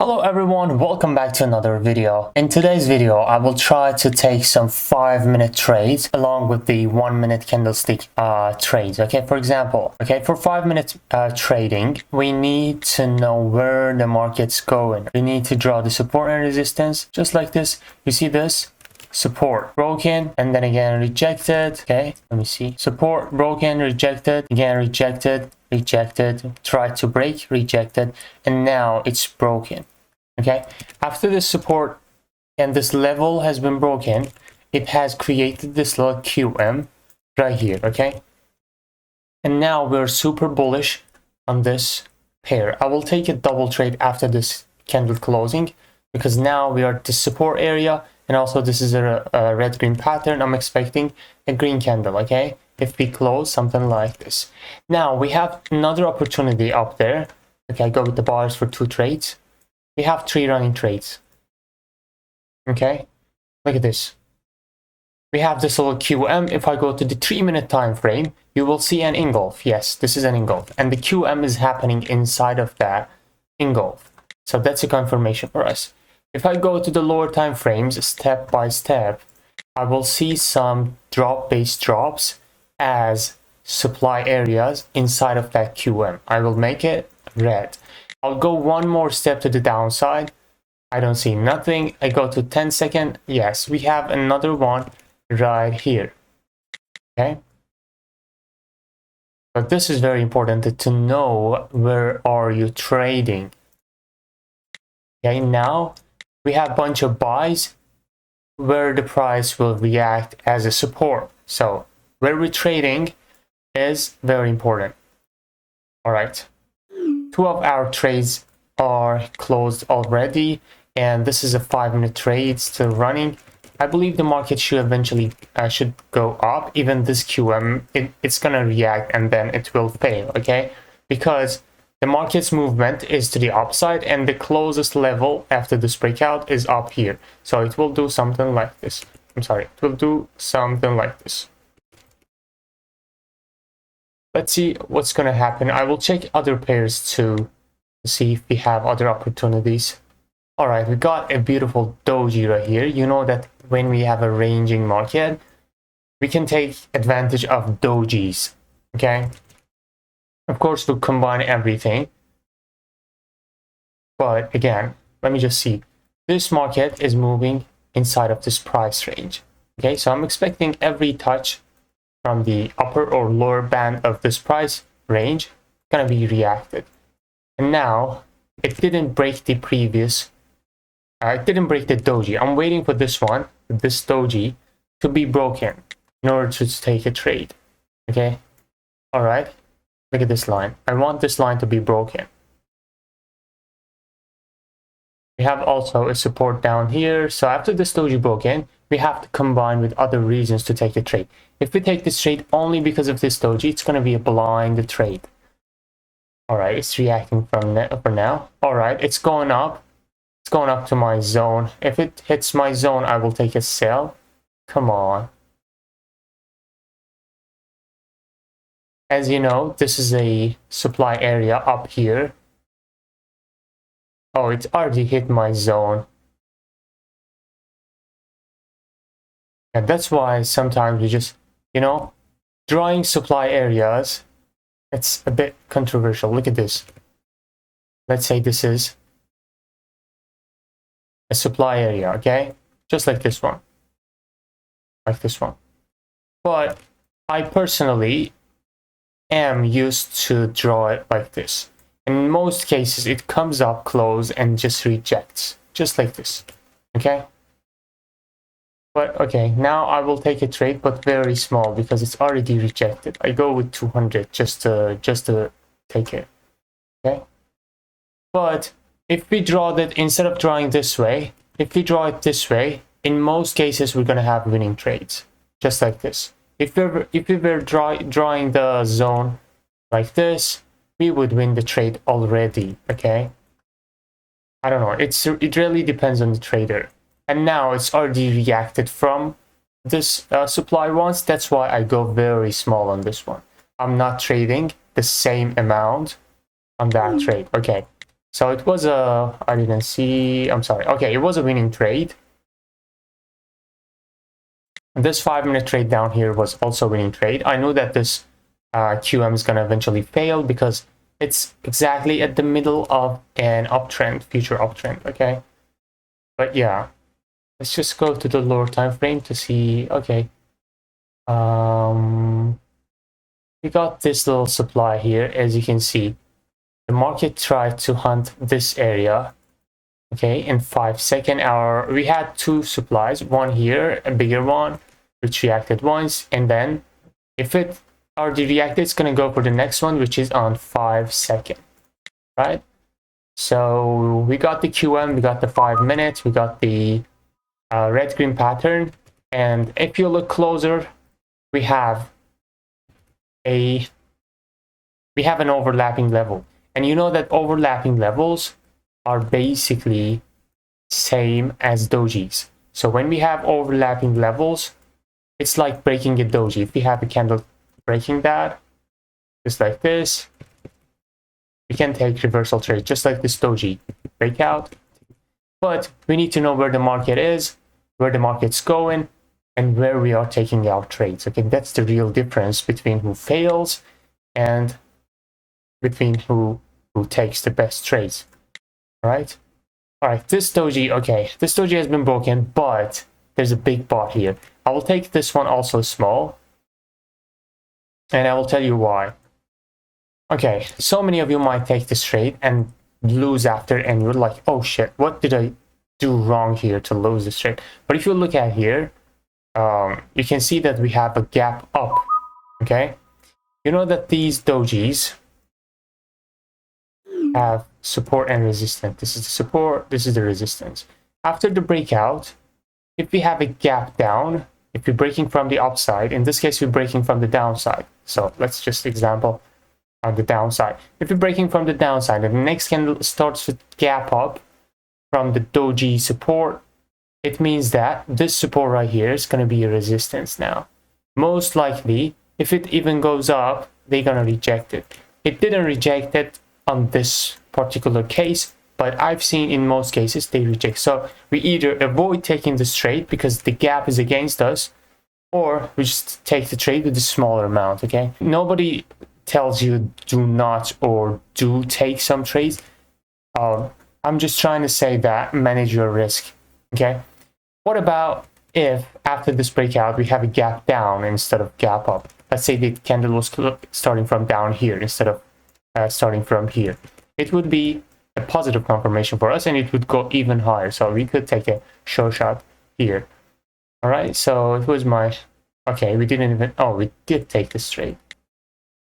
Hello everyone, welcome back to another video. In today's video, I will try to take some 5-minute trades along with the 1-minute candlestick trades. Okay, for example, for 5-minute trading, we need to know where the market's going. We need to draw the support and resistance, just like this. You see this? Support broken and then again rejected. Okay, let me see. Support broken, rejected, again rejected, tried to break, rejected, and now it's broken. Okay, after this support and this level has been broken, it has created this little QM right here. Okay, and now we're super bullish on this pair. I will take a double trade after this candle closing because now we are at the support area. And also this is a red-green pattern. I'm expecting a green candle, okay? If we close something like this. Now we have another opportunity up there. Okay, I go with the bars for 2 trades. We have 3 running trades. Okay, look at this. We have this little QM. If I go to the 3-minute time frame, you will see an engulf. Yes, this is an engulf. And the QM is happening inside of that engulf. So that's a confirmation for us. If I go to the lower time frames step by step, I will see some drop-based drops as supply areas inside of that QM. I will make it red. I'll go one more step to the downside. I don't see nothing. I go to 10 second. Yes, we have another one right here. Okay. But this is very important to know where are you trading. Okay, now we have a bunch of buys where the price will react as a support. So where we're trading is very important. All right. 2 of our trades are closed already. And this is a 5-minute trade still running. I believe the market should eventually should go up. Even this QM, it's going to react and then it will fail. Okay. Because the market's movement is to the upside and the closest level after this breakout is up here. So it will do something like this. I'm sorry, it will do something like this. Let's see what's going to happen. I will check other pairs too to see if we have other opportunities. All right, we got a beautiful doji right here. You know that when we have a ranging market, we can take advantage of dojis. Okay. Of course, we'll combine everything. But again, let me just see. This market is moving inside of this price range. Okay, so I'm expecting every touch from the upper or lower band of this price range gonna be reacted. And now it didn't break the previous, it didn't break the doji. I'm waiting for this one, this doji, to be broken in order to take a trade. Okay, all right. Look at this line. I want this line to be broken. We have also a support down here. So after this doji broken, we have to combine with other reasons to take a trade. If we take this trade only because of this doji, it's going to be a blind trade. All right, it's reacting for now. All right, it's going up. It's going up to my zone. If it hits my zone, I will take a sell. Come on. As you know, this is a supply area up here. Oh, it's already hit my zone. And that's why sometimes we just, drawing supply areas, it's a bit controversial. Look at this. Let's say this is a supply area, okay? Just like this one. Like this one. But I personally am used to draw it like this. In most cases, it comes up close and just rejects, just like this. Okay. But okay, now I will take a trade, but very small because it's already rejected. I go with 200 just to take it. Okay. But if we draw that instead of drawing this way, if we draw it this way, in most cases we're gonna have winning trades, just like this. If we were drawing the zone like this, we would win the trade already. Okay. I don't know. It really depends on the trader. And now it's already reacted from this supply once. That's why I go very small on this one. I'm not trading the same amount on that trade. Okay. So it was a, I didn't see, I'm sorry. Okay, it was a winning trade. This 5-minute trade down here was also a winning trade. I know that this QM is going to eventually fail because it's exactly at the middle of an uptrend, future uptrend, okay? But yeah, let's just go to the lower time frame to see, okay. We got this little supply here, as you can see. The market tried to hunt this area, okay, in 5-second hour. We had two supplies, one here, a bigger one, which reacted once, and then if it already reacted, it's going to go for the next one, which is on 5-second, right? So we got the QM, we got the 5 minutes, we got the red-green pattern, and if you look closer, we have an overlapping level. And you know that overlapping levels are basically same as dojis. So when we have overlapping levels, it's like breaking a doji. If we have a candle breaking that, just like this, we can take reversal trade, just like this doji breakout. But we need to know where the market is, where the market's going, and where we are taking our trades. Okay, that's the real difference between who fails and between who takes the best trades. All right. This doji, okay, this doji has been broken, but there's a big bot here. I will take this one also small, and I will tell you why. Okay, so many of you might take this trade and lose after, and you're like, oh shit, what did I do wrong here to lose this trade? But if you look at here, you can see that we have a gap up, okay? You know that these dojis have support and resistance. This is the support, this is the resistance. After the breakout, if we have a gap down, if we're breaking from the upside, in this case we're breaking from the downside. So let's just example on the downside. If we're breaking from the downside and the next candle starts with gap up from the doji support, it means that this support right here is going to be a resistance now. Most likely, if it even goes up, they're going to reject it. It didn't reject it on this particular case, but I've seen in most cases they reject. So we either avoid taking this trade because the gap is against us, or we just take the trade with a smaller amount, okay? Nobody tells you do not or do take some trades. I'm just trying to say that manage your risk, okay? What about if after this breakout we have a gap down instead of gap up? Let's say the candle was starting from down here instead of starting from here. It would be a positive confirmation for us, and it would go even higher. So we could take a short shot here. All right, so it was my, okay, we didn't even, oh, we did take this trade.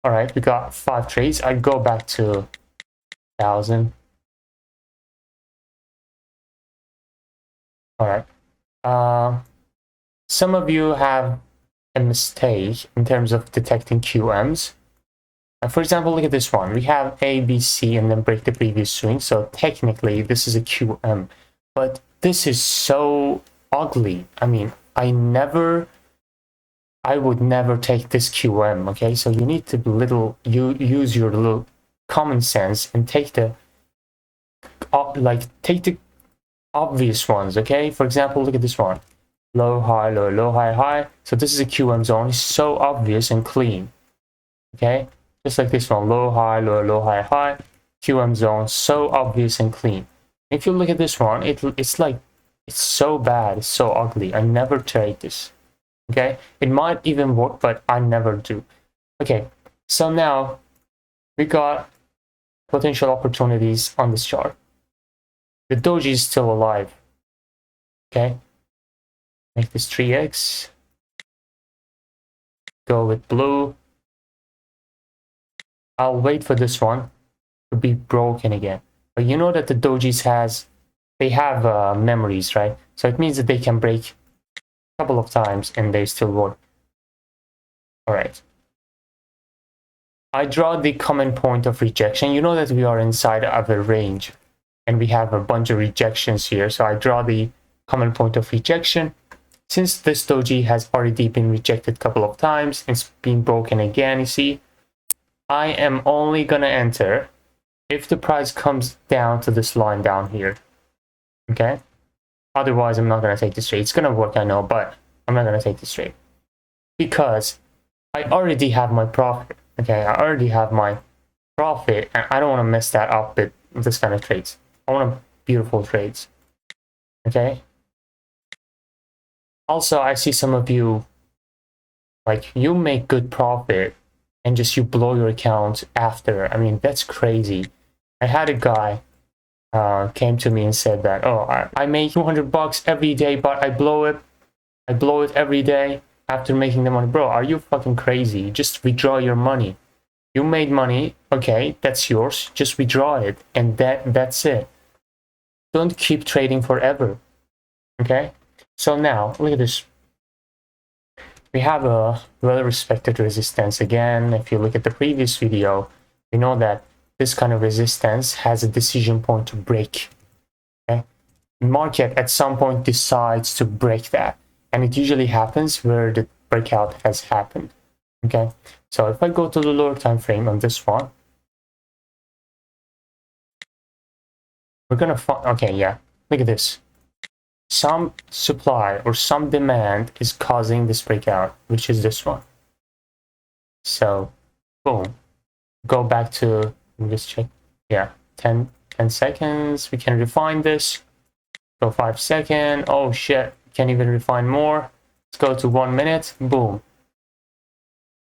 All right, we got 5 trades. I go back to 1,000. All right. Some of you have a mistake in terms of detecting QMs. For example, look at this one. We have A, B, C, and then break the previous swing. So technically, this is a QM. But this is so ugly. I mean, I would never take this QM, okay? So you need to use your little common sense and take the take the obvious ones, okay? For example, look at this one. Low, high, low, low, high, high. So this is a QM zone. It's so obvious and clean, okay? Just like this one, low, high, low, low, high, high. QM zone, so obvious and clean. If you look at this one, it's like, it's so bad, it's so ugly. I never trade this, okay? It might even work, but I never do. Okay, so now we got potential opportunities on this chart. The doji is still alive, okay? Make this 3x. Go with blue. I'll wait for this one to be broken again. But you know that the dojis they have memories, right? So it means that they can break a couple of times and they still work. All right. I draw the common point of rejection. You know that we are inside of a range and we have a bunch of rejections here. So I draw the common point of rejection. Since this doji has already been rejected a couple of times, it's been broken again, you see, I am only gonna enter if the price comes down to this line down here, okay? Otherwise, I'm not going to take this trade. It's going to work, I know, but I'm not going to take this trade because I already have my profit, okay? I already have my profit, and I don't want to mess that up with this kind of trades. I want beautiful trades, okay? Also, I see some of you, like, you make good profit and just you blow your account after. I mean, that's crazy. I had a guy came to me and said that, oh, I make 200 bucks every day, but I blow it every day after making the money. Bro, are you fucking crazy? Just withdraw your money. You made money, okay, that's yours. Just withdraw it, and that's it. Don't keep trading forever, okay? So now, look at this. We have a well-respected resistance again. If you look at the previous video, you know that this kind of resistance has a decision point to break. Okay? Market at some point decides to break that, and it usually happens where the breakout has happened. Okay, so if I go to the lower time frame on this one, we're gonna find, okay, yeah, look at this. Some supply or some demand is causing this breakout, which is this one. So, boom, go back to, let me just check, yeah, 10 seconds. We can refine this. Go 5 seconds. Oh shit, can't even refine more. Let's go to 1 minute. Boom.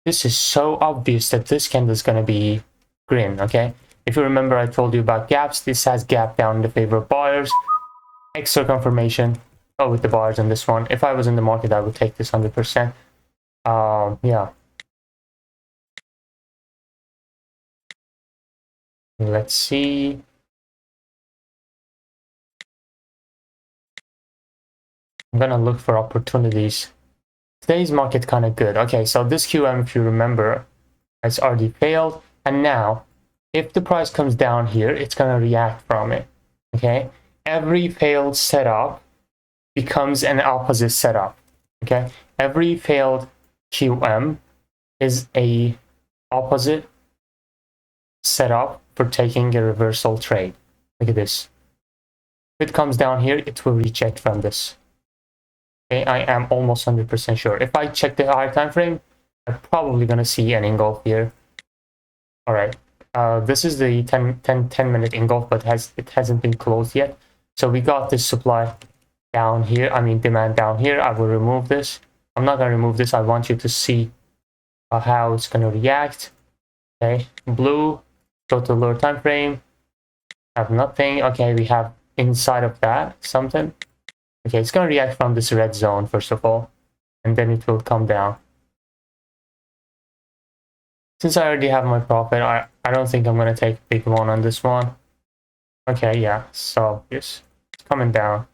This is so obvious that this candle is gonna be green. Okay, if you remember, I told you about gaps. This has gap down in the favor of buyers. Extra confirmation. Oh, with the buyers on this one. If I was in the market, I would take this 100%. Yeah. Let's see. I'm gonna look for opportunities. Today's market kind of good. Okay, so this QM, if you remember, it's already failed. And now, if the price comes down here, it's gonna react from it. Okay, every failed setup becomes an opposite setup. Okay, every failed QM is a opposite setup for taking a reversal trade. Look at this. If it comes down here, it will reject from this. Okay, I am almost 100% sure. If I check the higher time frame, I'm probably gonna see an engulf here. All right, this is the 10 minute engulf, but it hasn't been closed yet. So we got this supply down here, I mean demand down here. I will remove this. I'm not gonna remove this. I want you to see how it's gonna react. Okay, blue, go to the lower time frame, have nothing. Okay, we have inside of that something. Okay, it's gonna react from this red zone first of all, and then it will come down. Since I already have my profit, I don't think I'm gonna take a big one on this one. Okay, yeah, so it's coming down.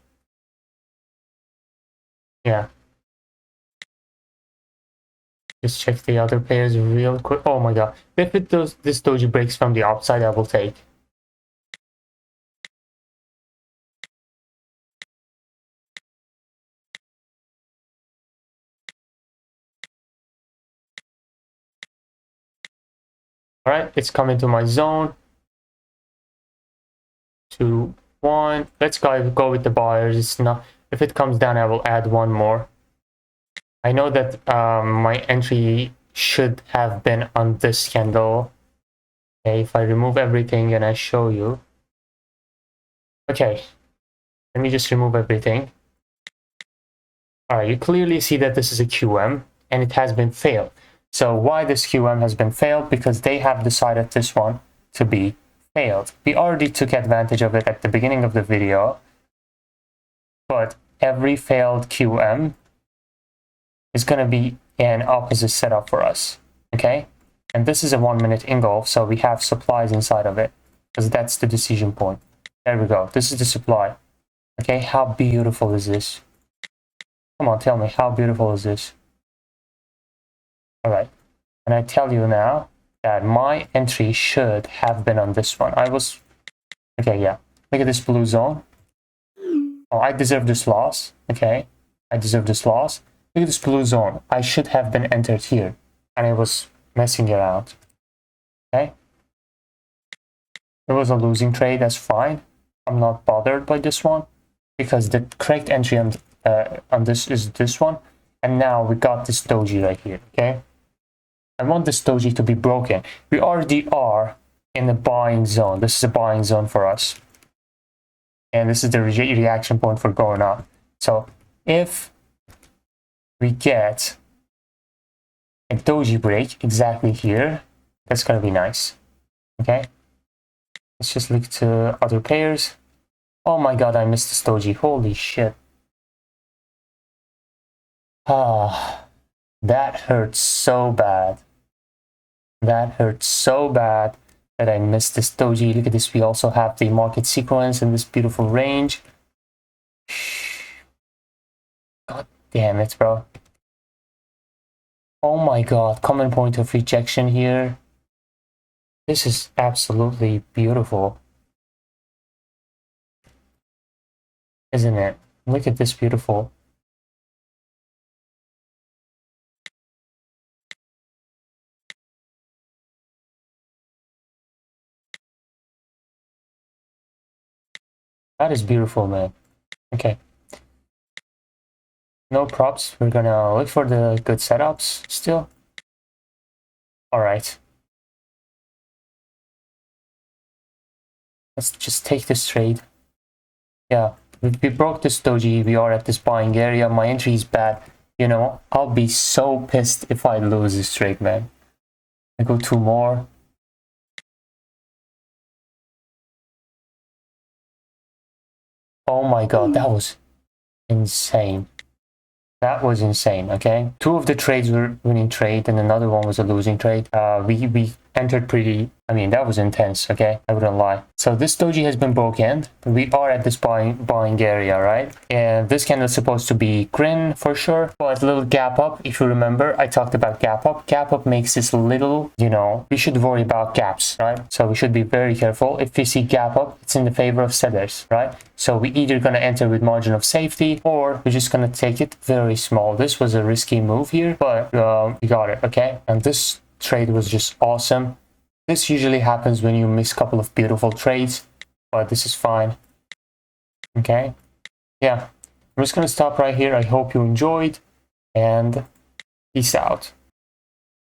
Yeah. Just check the other pairs real quick. Oh my god. If this doji breaks from the upside, I will take. Alright, it's coming to my zone. 2, 1. Let's go with the buyers. It's not, if it comes down, I will add one more. I know that my entry should have been on this candle. Okay, if I remove everything and I show you. Okay, let me just remove everything. Alright, you clearly see that this is a QM and it has been failed. So why this QM has been failed? Because they have decided this one to be failed. We already took advantage of it at the beginning of the video, but every failed QM is going to be an opposite setup for us, okay? And this is a 1 minute engulf, so we have supplies inside of it, because that's the decision point. There we go. This is the supply. Okay, how beautiful is this? Come on, tell me, how beautiful is this? All right, and I tell you now that my entry should have been on this one. Okay, yeah. Look at this blue zone. Oh, I deserve this loss. Okay, I deserve this loss. Look at this blue zone. I should have been entered here, and I was messing around. Okay. It was a losing trade, that's fine. I'm not bothered by this one because the correct entry on this is this one. And now we got this doji right here, okay? I want this doji to be broken. We already are in the buying zone. This is a buying zone for us. And this is the reaction point for going up. So if we get a doji break exactly here, that's going to be nice, okay? Let's just look to other pairs. Oh my god, I missed this doji. Holy shit. Ah, that hurts so bad. That hurts so bad that I missed this doji. Look at this. We also have the market sequence in this beautiful range. God damn it, bro. Oh my god, common point of rejection here. This is absolutely beautiful. Isn't it? Look at this beautiful. That is beautiful, man. Okay. No props. We're gonna look for the good setups still. Alright. Let's just take this trade. Yeah, we broke this doji. We are at this buying area. My entry is bad. You know, I'll be so pissed if I lose this trade, man. I go 2 more. Oh my god, that was insane. That was insane, okay? 2 of the trades were winning trade and another one was a losing trade. We entered pretty, I mean, that was intense, okay? I wouldn't lie. So this doji has been broken. We are at this buying area, right? And this candle is supposed to be green for sure, but a little gap up. If you remember, I talked about gap up. Gap up makes this little, you know, we should worry about gaps, right? So we should be very careful. If we see gap up, it's in the favor of sellers, right? So we either gonna enter with margin of safety or we're just gonna take it very small. This was a risky move here, but we got it, okay? And this trade was just awesome. This usually happens when you miss a couple of beautiful trades, but this is fine. Okay, yeah, I'm just gonna stop right here. I hope you enjoyed and peace out.